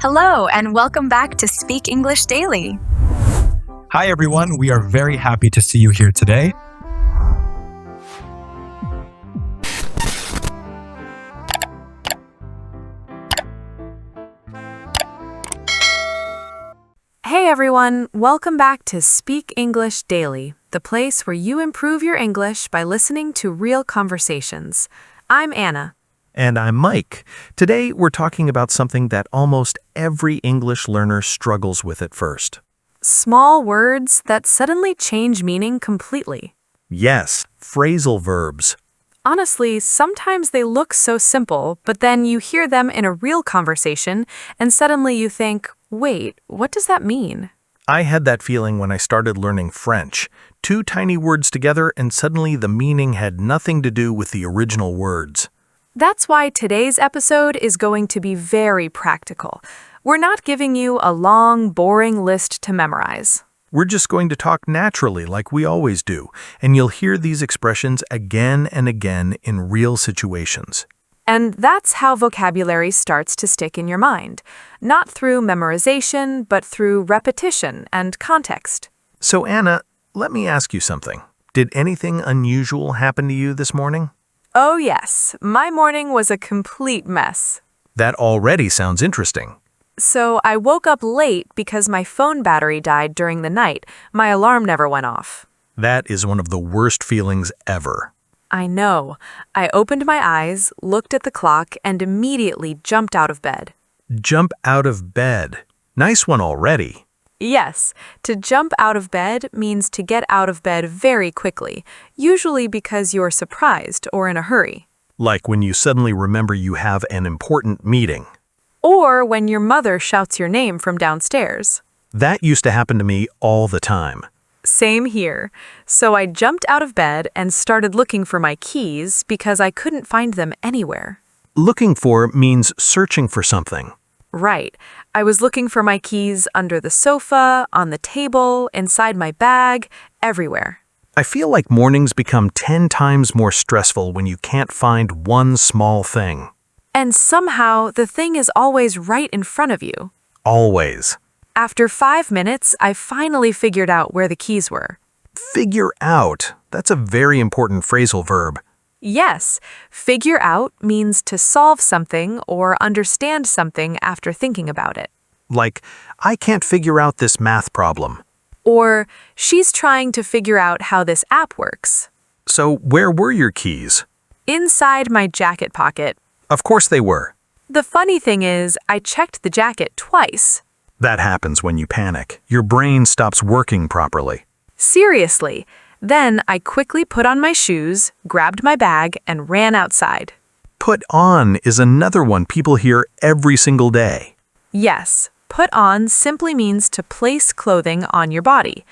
Hello, and welcome back to Speak English Daily. Hi, everyone. We are very happy to see you here today. Hey everyone, welcome back to Speak English Daily, the place where you improve your English by listening to real conversations. I'm Anna. And I'm Mike. Today we're talking about something that almost every English learner struggles with at first. Small words that suddenly change meaning completely. Yes, phrasal verbs. Honestly, sometimes they look so simple, but then you hear them in a real conversation and suddenly you think, wait, what does that mean? I had that feeling when I started learning French. Two tiny words together and suddenly the meaning had nothing to do with the original words. That's why today's episode is going to be very practical. We're not giving you a long, boring list to memorize. We're just going to talk naturally like we always do, and you'll hear these expressions again and again in real situations. And that's how vocabulary starts to stick in your mind, not through memorization, but through repetition and context. So Anna, let me ask you something. Did anything unusual happen to you this morning? Oh yes, my morning was a complete mess. That already sounds interesting. So I woke up late because my phone battery died during the night. My alarm never went off. That is one of the worst feelings ever. I know. I opened my eyes, looked at the clock, and immediately jumped out of bed. Jump out of bed. Nice one already. Yes, to jump out of bed means to get out of bed very quickly, usually because you're surprised or in a hurry. Like when you suddenly remember you have an important meeting. Or when your mother shouts your name from downstairs. That used to happen to me all the time. Same here. So I jumped out of bed and started looking for my keys because I couldn't find them anywhere. Looking for means searching for something. Right. I was looking for my keys under the sofa, on the table, inside my bag, everywhere. I feel like mornings become 10 times more stressful when you can't find one small thing. And somehow the thing is always right in front of you. Always. After 5 minutes, I finally figured out where the keys were. Figure out. That's a very important phrasal verb. Yes, figure out means to solve something or understand something after thinking about it. Like, I can't figure out this math problem. Or, she's trying to figure out how this app works. So, where were your keys? Inside my jacket pocket. Of course they were. The funny thing is, I checked the jacket twice. That happens when you panic. Your brain stops working properly. Seriously. Then I quickly put on my shoes, grabbed my bag, and ran outside. Put on is another one people hear every single day. Yes, put on simply means to place clothing on your body.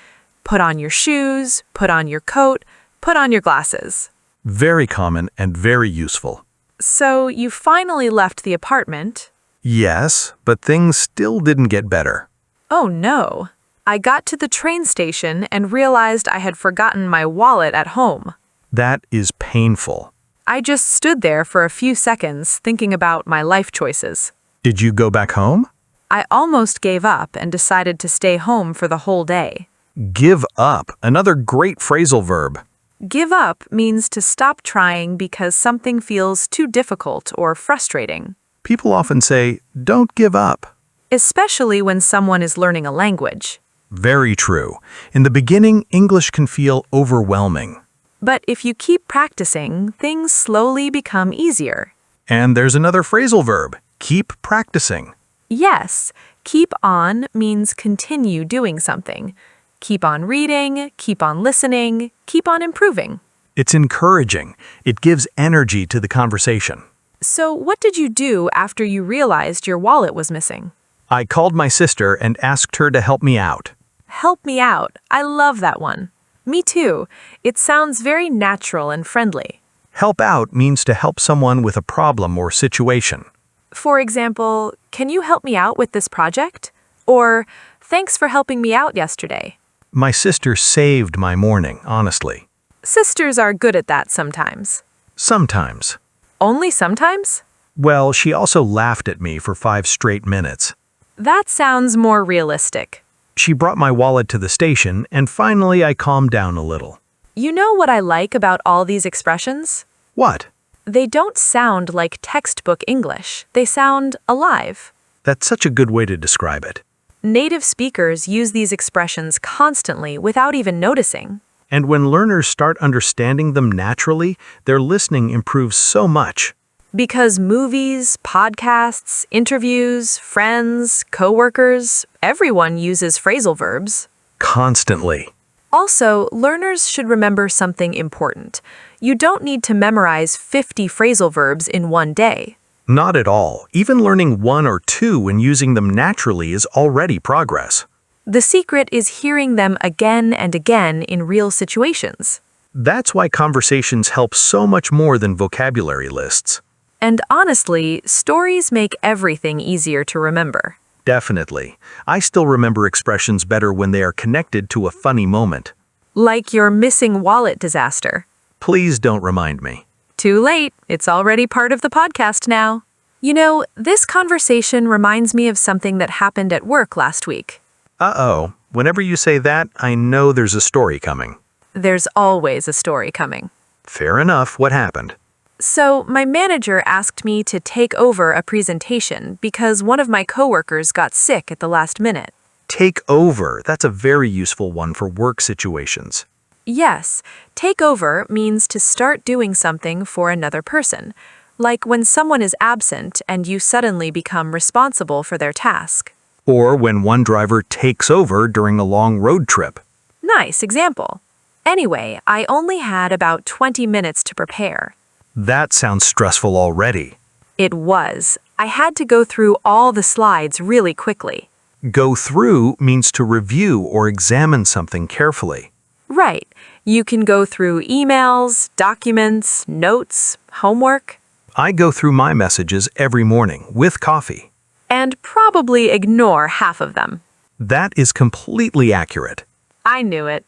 Put on your shoes, put on your coat, put on your glasses. Very common and very useful. So you finally left the apartment. Yes, but things still didn't get better. Oh no. I got to the train station and realized I had forgotten my wallet at home. That is painful. I just stood there for a few seconds thinking about my life choices. Did you go back home? I almost gave up and decided to stay home for the whole day. Give up, another great phrasal verb. Give up means to stop trying because something feels too difficult or frustrating. People often say, don't give up. Especially when someone is learning a language. Very true. In the beginning, English can feel overwhelming. But if you keep practicing, things slowly become easier. And there's another phrasal verb, keep practicing. Yes, keep on means continue doing something. Keep on reading, keep on listening, keep on improving. It's encouraging. It gives energy to the conversation. So what did you do after you realized your wallet was missing? I called my sister and asked her to help me out. Help me out. I love that one. Me too. It sounds very natural and friendly. Help out means to help someone with a problem or situation. For example, can you help me out with this project? Or, thanks for helping me out yesterday. My sister saved my morning, honestly. Sisters are good at that sometimes. Sometimes. Only sometimes? Well, she also laughed at me for 5 straight minutes. That sounds more realistic. She brought my wallet to the station, and finally I calmed down a little. You know what I like about all these expressions? What? They don't sound like textbook English. They sound alive. That's such a good way to describe it. Native speakers use these expressions constantly without even noticing. And when learners start understanding them naturally, their listening improves so much. Because movies, podcasts, interviews, friends, coworkers, everyone uses phrasal verbs. Constantly. Also, learners should remember something important. You don't need to memorize 50 phrasal verbs in one day. Not at all. Even learning one or two and using them naturally is already progress. The secret is hearing them again and again in real situations. That's why conversations help so much more than vocabulary lists. And honestly, stories make everything easier to remember. Definitely. I still remember expressions better when they are connected to a funny moment. Like your missing wallet disaster. Please don't remind me. Too late. It's already part of the podcast now. You know, this conversation reminds me of something that happened at work last week. Uh-oh. Whenever you say that, I know there's a story coming. There's always a story coming. Fair enough. What happened? So, my manager asked me to take over a presentation because one of my coworkers got sick at the last minute. Take over. That's a very useful one for work situations. Yes, take over means to start doing something for another person, like when someone is absent and you suddenly become responsible for their task. Or when one driver takes over during a long road trip. Nice example. Anyway, I only had about 20 minutes to prepare. That sounds stressful already. It was. I had to go through all the slides really quickly. Go through means to review or examine something carefully. Right. You can go through emails, documents, notes, homework. I go through my messages every morning with coffee. And probably ignore half of them. That is completely accurate. I knew it.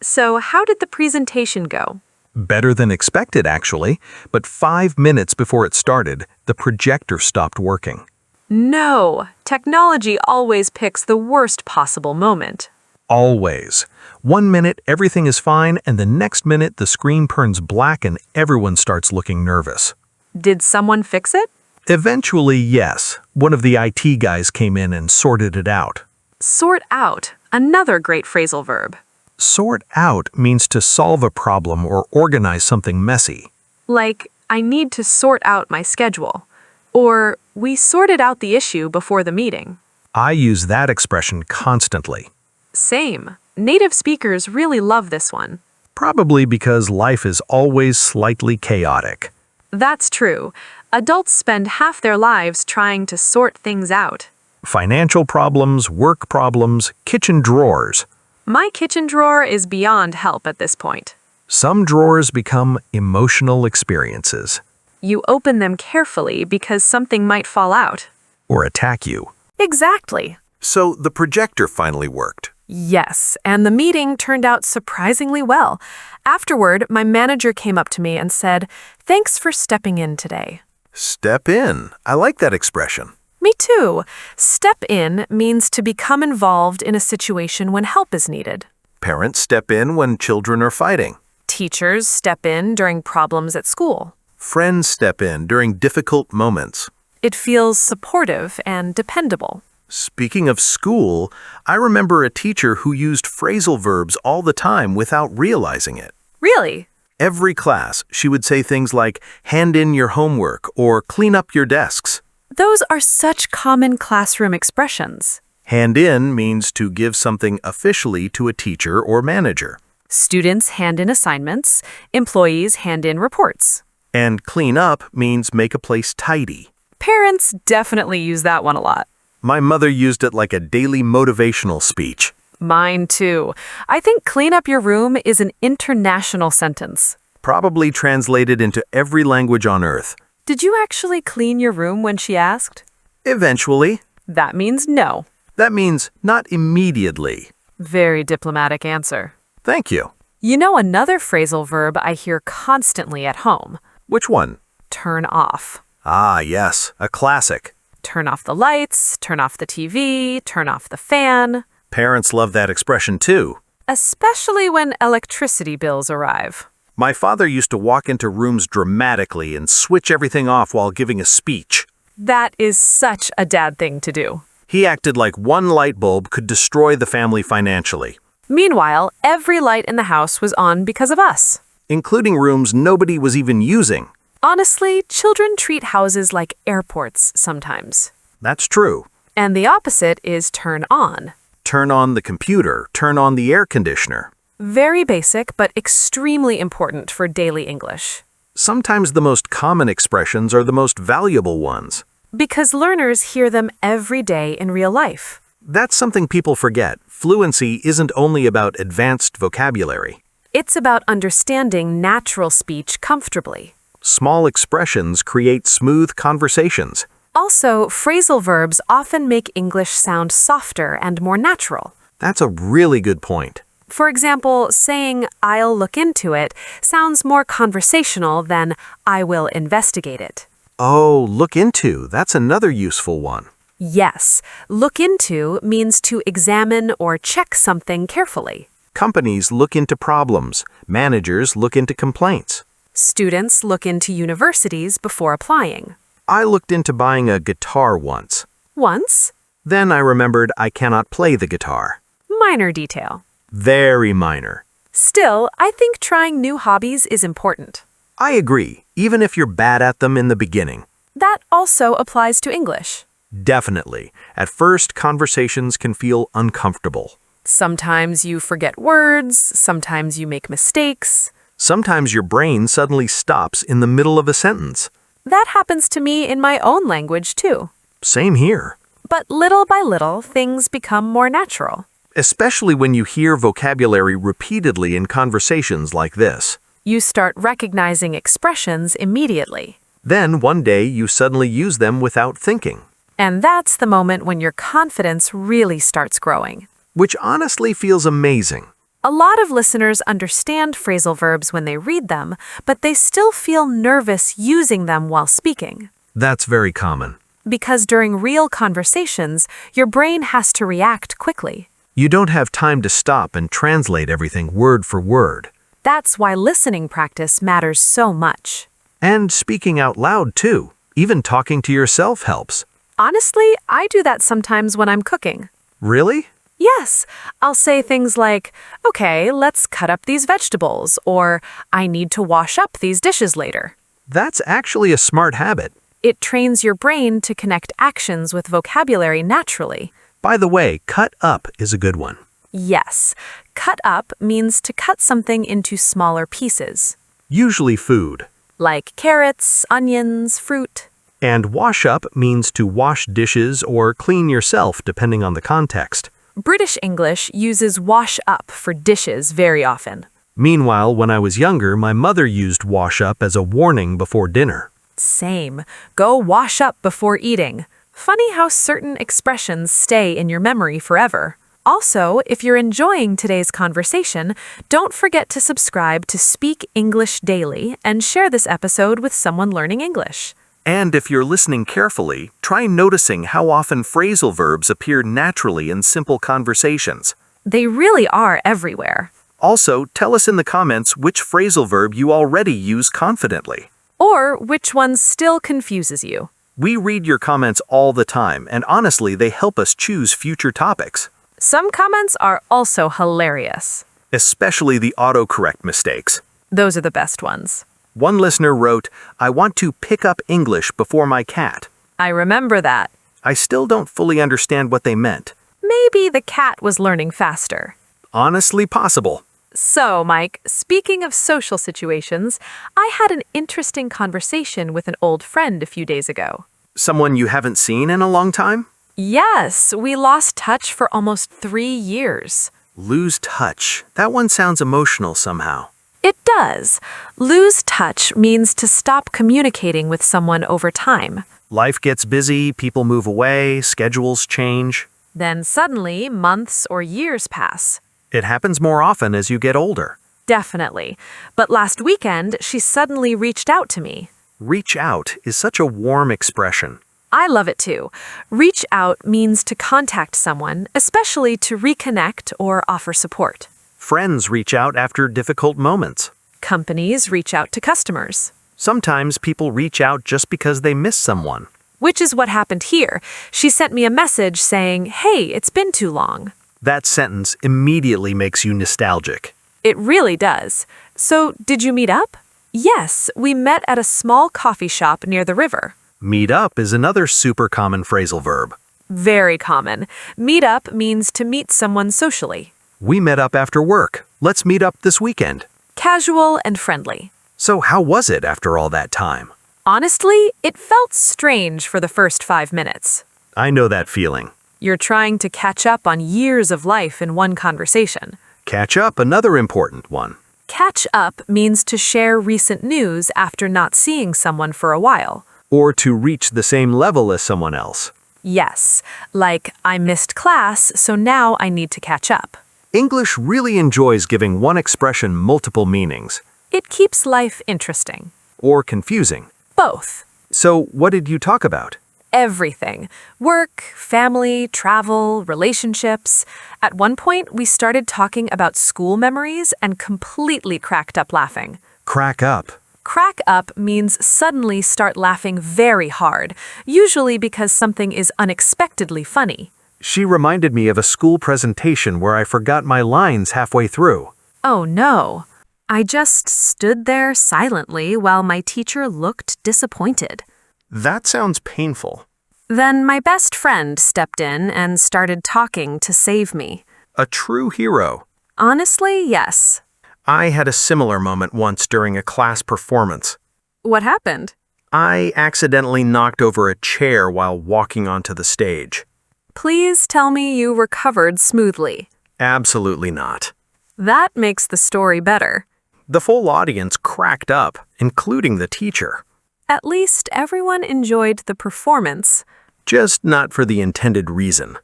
So how did the presentation go? Better than expected, actually, but 5 minutes before it started, the projector stopped working. No, technology always picks the worst possible moment. Always. 1 minute, everything is fine, and the next minute, the screen turns black and everyone starts looking nervous. Did someone fix it? Eventually, yes. One of the IT guys came in and sorted it out. Sort out, another great phrasal verb. Sort out means to solve a problem or organize something messy. Like, I need to sort out my schedule. Or, we sorted out the issue before the meeting. I use that expression constantly. Same. Native speakers really love this one. Probably because life is always slightly chaotic. That's true. Adults spend half their lives trying to sort things out. Financial problems, work problems, kitchen drawers. My kitchen drawer is beyond help at this point. Some drawers become emotional experiences. You open them carefully because something might fall out. Or attack you. Exactly. So the projector finally worked. Yes, and the meeting turned out surprisingly well. Afterward, my manager came up to me and said, "Thanks for stepping in today." Step in. I like that expression. Me too. Step in means to become involved in a situation when help is needed. Parents step in when children are fighting. Teachers step in during problems at school. Friends step in during difficult moments. It feels supportive and dependable. Speaking of school, I remember a teacher who used phrasal verbs all the time without realizing it. Really? Every class, she would say things like, hand in your homework or clean up your desks. Those are such common classroom expressions. Hand in means to give something officially to a teacher or manager. Students hand in assignments. Employees hand in reports. And clean up means make a place tidy. Parents definitely use that one a lot. My mother used it like a daily motivational speech. Mine too. I think clean up your room is an international sentence. Probably translated into every language on earth. Did you actually clean your room when she asked? Eventually. That means no. That means not immediately. Very diplomatic answer. Thank you. You know another phrasal verb I hear constantly at home? Which one? Turn off. Ah, yes, a classic. turn off the lights, turn off the TV, turn off the fan. Parents love that expression too. Especially when electricity bills arrive. My father used to walk into rooms dramatically and switch everything off while giving a speech. That is such a dad thing to do. He acted like one light bulb could destroy the family financially, Meanwhile, every light in the house was on because of us. including rooms nobody was even using. Honestly, children treat houses like airports sometimes. That's true. And the opposite is turn on. Turn on the computer, turn on the air conditioner. Very basic, but extremely important for daily English. Sometimes the most common expressions are the most valuable ones. Because learners hear them every day in real life. That's something people forget. Fluency isn't only about advanced vocabulary. It's about understanding natural speech comfortably. Small expressions create smooth conversations. Also, phrasal verbs often make English sound softer and more natural. That's a really good point. For example, saying, "I'll look into it," sounds more conversational than "I will investigate it." Oh, look into. That's another useful one. Yes, look into means to examine or check something carefully. Companies look into problems. Managers look into complaints. Students look into universities before applying. I looked into buying a guitar once. Once, Then I remembered I cannot play the guitar. minor detail. Very minor. Still, I think trying new hobbies is important. I agree, even if you're bad at them in the beginning. That also applies to English. Definitely. At first, conversations can feel uncomfortable. Sometimes you forget words, sometimes you make mistakes. Sometimes your brain suddenly stops in the middle of a sentence. That happens to me in my own language too. Same here. But little by little, things become more natural. Especially when you hear vocabulary repeatedly in conversations like this. You start recognizing expressions immediately. Then one day you suddenly use them without thinking. And that's the moment when your confidence really starts growing. Which honestly feels amazing. A lot of listeners understand phrasal verbs when they read them, but they still feel nervous using them while speaking. That's very common. Because during real conversations, your brain has to react quickly. You don't have time to stop and translate everything word for word. That's why listening practice matters so much. And speaking out loud too. Even talking to yourself helps. Honestly, I do that sometimes when I'm cooking. Really? Yes, I'll say things like, "Okay, let's cut up these vegetables," or "I need to wash up these dishes later." That's actually a smart habit. It trains your brain to connect actions with vocabulary naturally. By the way, cut up is a good one. Yes, cut up means to cut something into smaller pieces, Usually food. like carrots, onions, fruit. And wash up means to wash dishes or clean yourself depending on the context. British English uses wash up for dishes very often. Meanwhile, when I was younger, my mother used wash up as a warning before dinner. Same. Go wash up before eating. Funny how certain expressions stay in your memory forever. Also, if you're enjoying today's conversation, don't forget to subscribe to Speak English Daily and share this episode with someone learning English. And if you're listening carefully, try noticing how often phrasal verbs appear naturally in simple conversations. They really are everywhere. Also, tell us in the comments which phrasal verb you already use confidently. Or which one still confuses you. We read your comments all the time, and honestly, they help us choose future topics. Some comments are also hilarious. Especially the autocorrect mistakes. Those are the best ones. One listener wrote, "I want to pick up English before my cat." I remember that. I still don't fully understand what they meant. Maybe the cat was learning faster. Honestly possible. So, Mike, speaking of social situations, I had an interesting conversation with an old friend a few days ago. Someone you haven't seen in a long time? Yes, we lost touch for almost 3 years. Lose touch. That one sounds emotional somehow. It does. Lose touch means to stop communicating with someone over time. Life gets busy, people move away, schedules change. Then suddenly, months or years pass. It happens more often as you get older. Definitely. But last weekend, she suddenly reached out to me. Reach out is such a warm expression. I love it too. Reach out means to contact someone, especially to reconnect or offer support. Friends reach out after difficult moments. Companies reach out to customers. Sometimes people reach out just because they miss someone. Which is what happened here. She sent me a message saying, "Hey, it's been too long." That sentence immediately makes you nostalgic. It really does. So, did you meet up? Yes, we met at a small coffee shop near the river. Meet up is another super common phrasal verb. Very common. Meet up means to meet someone socially. We met up after work. Let's meet up this weekend. Casual and friendly. So how was it after all that time? Honestly, it felt strange for the first 5 minutes. I know that feeling. You're trying to catch up on years of life in one conversation. Catch up, another important one. Catch up means to share recent news after not seeing someone for a while. Or to reach the same level as someone else. Yes, like I missed class, so now I need to catch up. English really enjoys giving one expression multiple meanings. It keeps life interesting. Or confusing. Both. So what did you talk about? Everything. Work, family, travel, relationships. At one point, we started talking about school memories and completely cracked up laughing. Crack up. Crack up means suddenly start laughing very hard, usually because something is unexpectedly funny. She reminded me of a school presentation where I forgot my lines halfway through. Oh no. I just stood there silently while my teacher looked disappointed. That sounds painful. Then my best friend stepped in and started talking to save me. A true hero. Honestly, yes. I had a similar moment once during a class performance. What happened? I accidentally knocked over a chair while walking onto the stage. Please tell me you recovered smoothly. Absolutely not. That makes the story better. The full audience cracked up, including the teacher. At least everyone enjoyed the performance. Just not for the intended reason.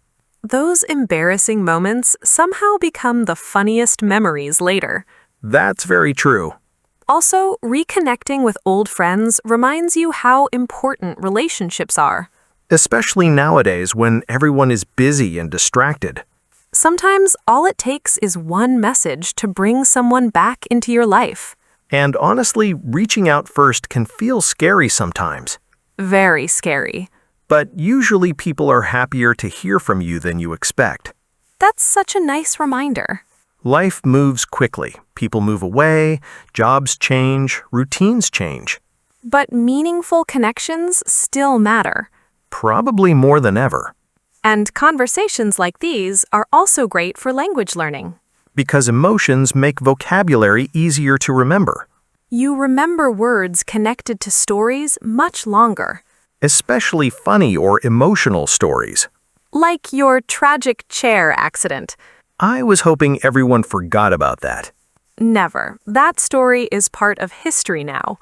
Those embarrassing moments somehow become the funniest memories later. That's very true. Also, reconnecting with old friends reminds you how important relationships are. Especially nowadays when everyone is busy and distracted. Sometimes all it takes is one message to bring someone back into your life. And honestly, reaching out first can feel scary sometimes. Very scary. But usually people are happier to hear from you than you expect. That's such a nice reminder. Life moves quickly. People move away, jobs change, routines change. But meaningful connections still matter. Probably more than ever. And conversations like these are also great for language learning. Because emotions make vocabulary easier to remember. You remember words connected to stories much longer. Especially funny or emotional stories. Like your tragic chair accident. I was hoping everyone forgot about that. Never. That story is part of history now.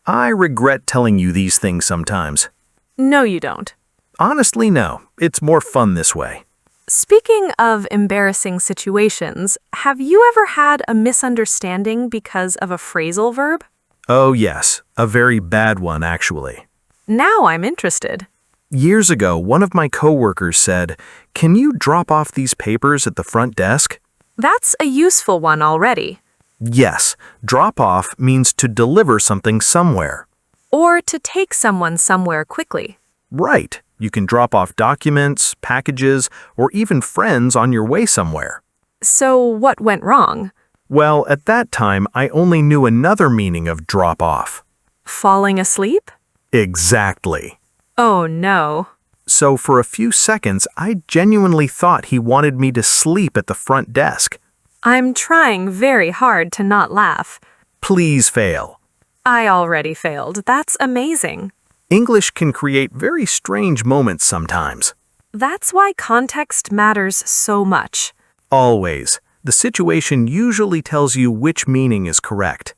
I regret telling you these things sometimes. No, you don't. Honestly, no. It's more fun this way. Speaking of embarrassing situations, have you ever had a misunderstanding because of a phrasal verb? Oh yes, a very bad one actually. Now I'm interested. Years ago, one of my coworkers said, "Can you drop off these papers at the front desk?" That's a useful one already. Yes, drop off means to deliver something somewhere. Or to take someone somewhere quickly. Right. You can drop off documents, packages, or even friends on your way somewhere. So what went wrong? Well, at that time, I only knew another meaning of drop off. Falling asleep? Exactly. Oh no. So for a few seconds, I genuinely thought he wanted me to sleep at the front desk. I'm trying very hard to not laugh. Please fail. I already failed. That's amazing. English can create very strange moments sometimes. That's why context matters so much. Always. The situation usually tells you which meaning is correct.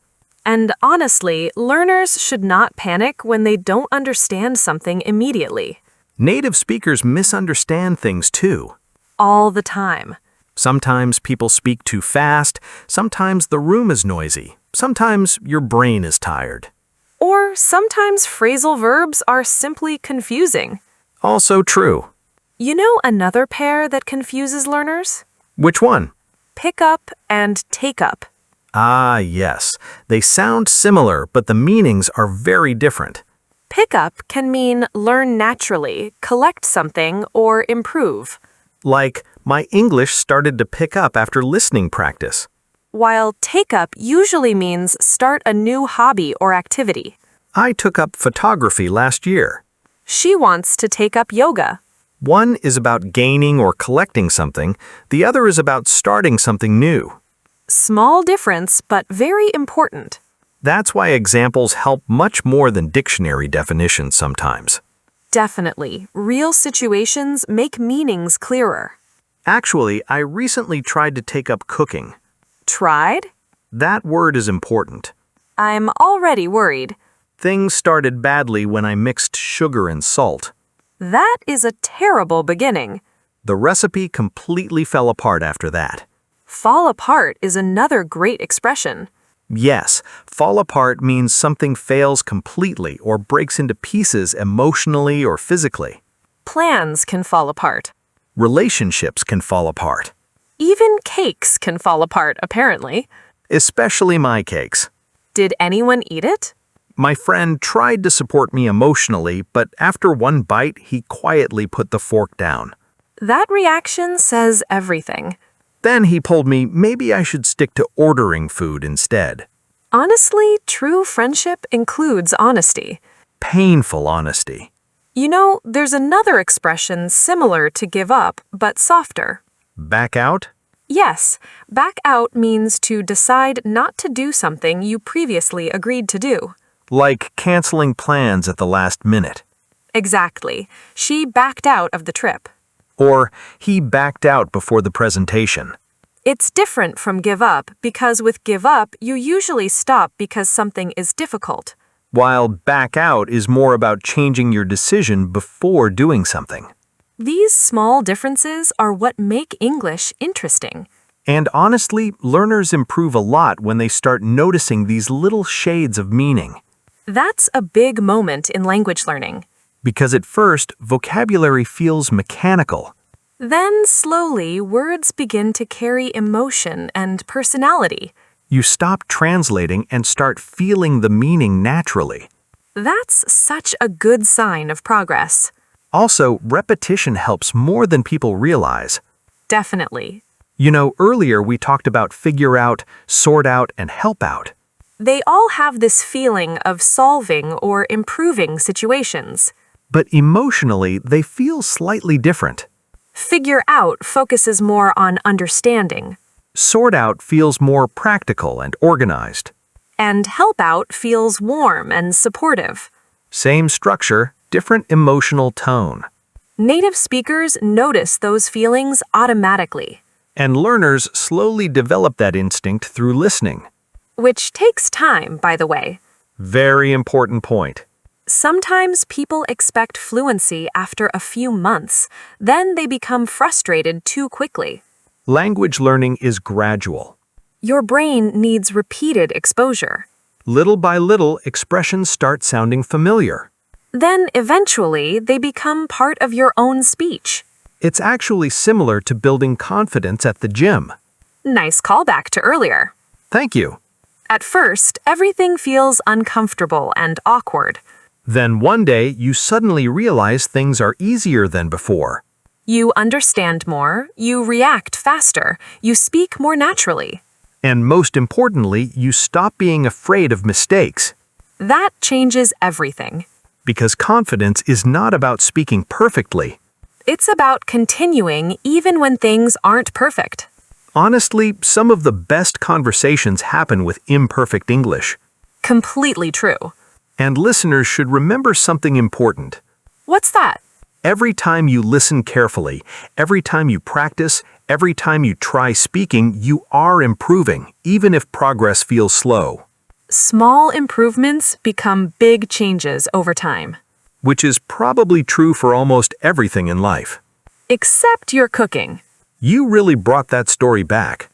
And honestly, learners should not panic when they don't understand something immediately. Native speakers misunderstand things too. All the time. Sometimes people speak too fast, sometimes the room is noisy, sometimes your brain is tired. Or sometimes phrasal verbs are simply confusing. Also true. You know another pair that confuses learners? Which one? Pick up and take up. Ah, yes. They sound similar, but the meanings are very different. Pick up can mean learn naturally, collect something, or improve, Like, my English started to pick up after listening practice. while take up usually means start a new hobby or activity. I took up photography last year. She wants to take up yoga. One is about gaining or collecting something, the other is about starting something new. Small difference, but very important. That's why examples help much more than dictionary definitions sometimes. Definitely, real situations make meanings clearer. Actually, I recently tried to take up cooking. Tried? That word is important. I'm already worried. Things started badly when I mixed sugar and salt. That is a terrible beginning. The recipe completely fell apart after that. Fall apart is another great expression. Yes, fall apart means something fails completely or breaks into pieces emotionally or physically. Plans can fall apart. Relationships can fall apart, Even cakes can fall apart, apparently. especially my cakes. Did anyone eat it? My friend tried to support me emotionally, but after one bite, he quietly put the fork down. That reaction says everything. Then he told me maybe I should stick to ordering food instead. Honestly, true friendship includes honesty. Painful honesty. You know, there's another expression similar to give up, but softer. Back out? Yes, back out means to decide not to do something you previously agreed to do. Like canceling plans at the last minute. Exactly. She backed out of the trip. Or he backed out before the presentation. It's different from give up because with give up, you usually stop because something is difficult. While back out is more about changing your decision before doing something. These small differences are what make English interesting. And honestly, learners improve a lot when they start noticing these little shades of meaning. That's a big moment in language learning. Because at first, vocabulary feels mechanical. Then, slowly, words begin to carry emotion and personality. You stop translating and start feeling the meaning naturally. That's such a good sign of progress. Also, repetition helps more than people realize. Definitely. You know, earlier we talked about figure out, sort out, and help out. They all have this feeling of solving or improving situations. But emotionally, they feel slightly different. Figure out focuses more on understanding, Sort out feels more practical and organized. and help out feels warm and supportive. Same structure, different emotional tone. Native speakers notice those feelings automatically, And learners slowly develop that instinct through listening. which takes time, by the way. Very important point. Sometimes people expect fluency after a few months, then they become frustrated too quickly. Language learning is gradual. Your brain needs repeated exposure. Little by little, expressions start sounding familiar. Then eventually they become part of your own speech. It's actually similar to building confidence at the gym. Nice callback to earlier. Thank you. At first, everything feels uncomfortable and awkward. Then one day, you suddenly realize things are easier than before. You understand more, you react faster, you speak more naturally. And most importantly, you stop being afraid of mistakes. That changes everything. Because confidence is not about speaking perfectly. It's about continuing even when things aren't perfect. Honestly, some of the best conversations happen with imperfect English. Completely true. And listeners should remember something important. What's that? Every time you listen carefully, every time you practice, every time you try speaking, you are improving, even if progress feels slow. Small improvements become big changes over time. Which is probably true for almost everything in life. Except your cooking. You really brought that story back.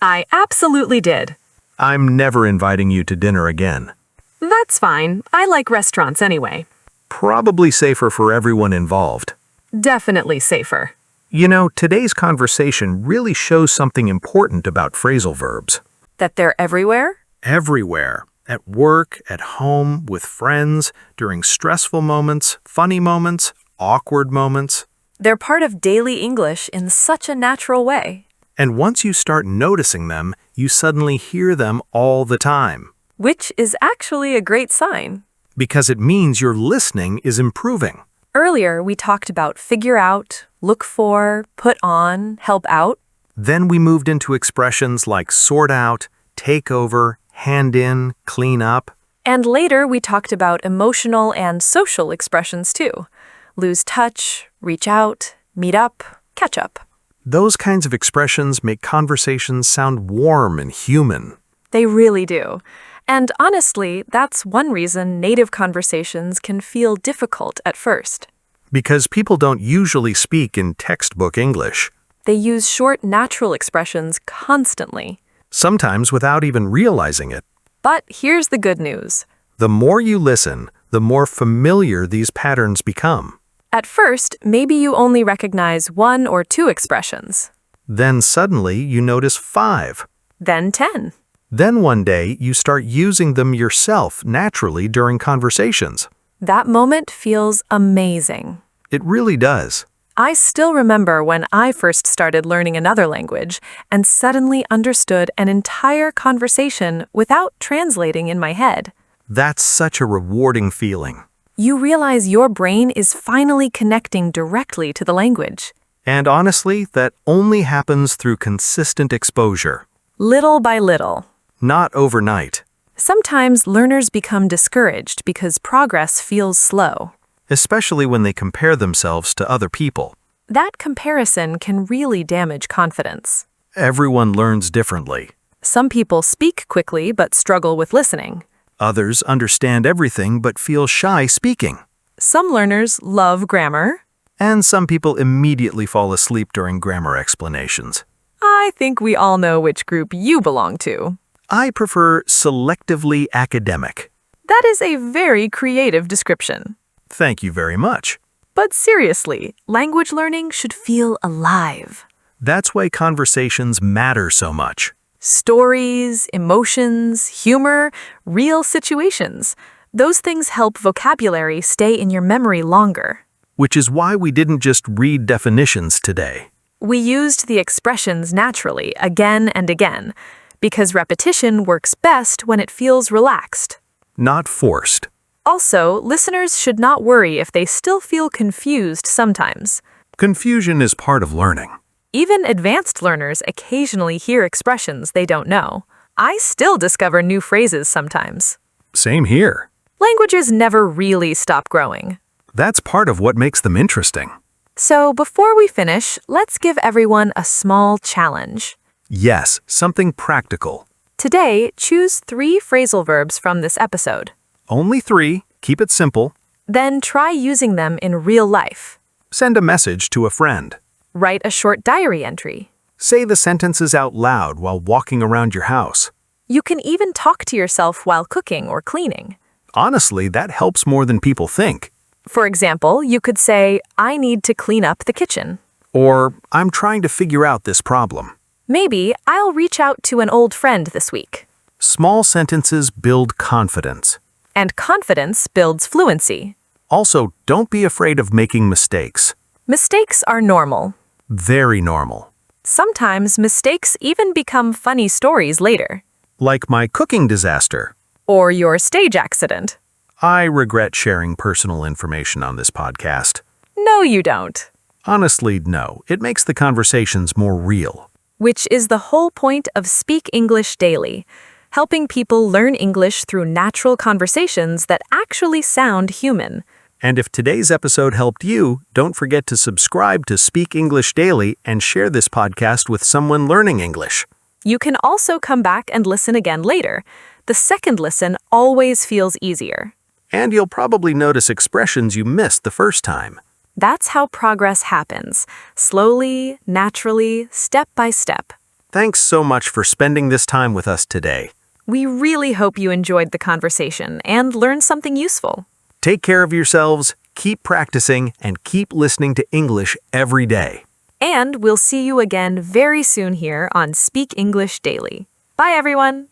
I absolutely did. I'm never inviting you to dinner again. That's fine. I like restaurants anyway. Probably safer for everyone involved. Definitely safer. You know, today's conversation really shows something important about phrasal verbs. That they're everywhere? Everywhere. At work, at home, with friends, during stressful moments, funny moments, awkward moments. They're part of daily English in such a natural way. And once you start noticing them, you suddenly hear them all the time. Which is actually a great sign. Because it means your listening is improving. Earlier, we talked about figure out, look for, put on, help out. Then we moved into expressions like sort out, take over, hand in, clean up. And later, we talked about emotional and social expressions too. Lose touch, reach out, meet up, catch up. Those kinds of expressions make conversations sound warm and human. They really do. And honestly, that's one reason native conversations can feel difficult at first. Because people don't usually speak in textbook English. They use short, natural expressions constantly. Sometimes without even realizing it. But here's the good news. The more you listen, the more familiar these patterns become. At first, maybe you only recognize 1 or 2 expressions. Then suddenly you notice 5. Then 10. Then one day you start using them yourself naturally during conversations. That moment feels amazing. It really does. I still remember when I first started learning another language and suddenly understood an entire conversation without translating in my head. That's such a rewarding feeling. You realize your brain is finally connecting directly to the language. And honestly, that only happens through consistent exposure. Little by little. Not overnight. Sometimes learners become discouraged because progress feels slow. Especially when they compare themselves to other people. That comparison can really damage confidence. Everyone learns differently. Some people speak quickly but struggle with listening. Others understand everything but feel shy speaking. Some learners love grammar. And some people immediately fall asleep during grammar explanations. I think we all know which group you belong to. I prefer selectively academic. That is a very creative description. Thank you very much. But seriously, language learning should feel alive. That's why conversations matter so much. Stories, emotions, humor, real situations. Those things help vocabulary stay in your memory longer. Which is why we didn't just read definitions today. We used the expressions naturally again and again, because repetition works best when it feels relaxed. Not forced. Also, listeners should not worry if they still feel confused sometimes. Confusion is part of learning. Even advanced learners occasionally hear expressions they don't know. I still discover new phrases sometimes. Same here. Languages never really stop growing. That's part of what makes them interesting. So before we finish, let's give everyone a small challenge. Yes, something practical. Today, choose 3 phrasal verbs from this episode. Only 3. Keep it simple. Then try using them in real life. Send a message to a friend. Write a short diary entry. Say the sentences out loud while walking around your house. You can even talk to yourself while cooking or cleaning. Honestly, that helps more than people think. For example, you could say, I need to clean up the kitchen. Or, I'm trying to figure out this problem. Maybe I'll reach out to an old friend this week. Small sentences build confidence. And confidence builds fluency. Also, don't be afraid of making mistakes. Mistakes are normal. Very normal. Sometimes mistakes even become funny stories later. Like my cooking disaster. Or your stage accident. I regret sharing personal information on this podcast. No, you don't. Honestly, no. It makes the conversations more real. Which is the whole point of Speak English Daily, helping people learn English through natural conversations that actually sound human. And if today's episode helped you, don't forget to subscribe to Speak English Daily and share this podcast with someone learning English. You can also come back and listen again later. The second listen always feels easier. And you'll probably notice expressions you missed the first time. That's how progress happens, slowly, naturally, step by step. Thanks so much for spending this time with us today. We really hope you enjoyed the conversation and learned something useful. Take care of yourselves, keep practicing, and keep listening to English every day. And we'll see you again very soon here on Speak English Daily. Bye, everyone.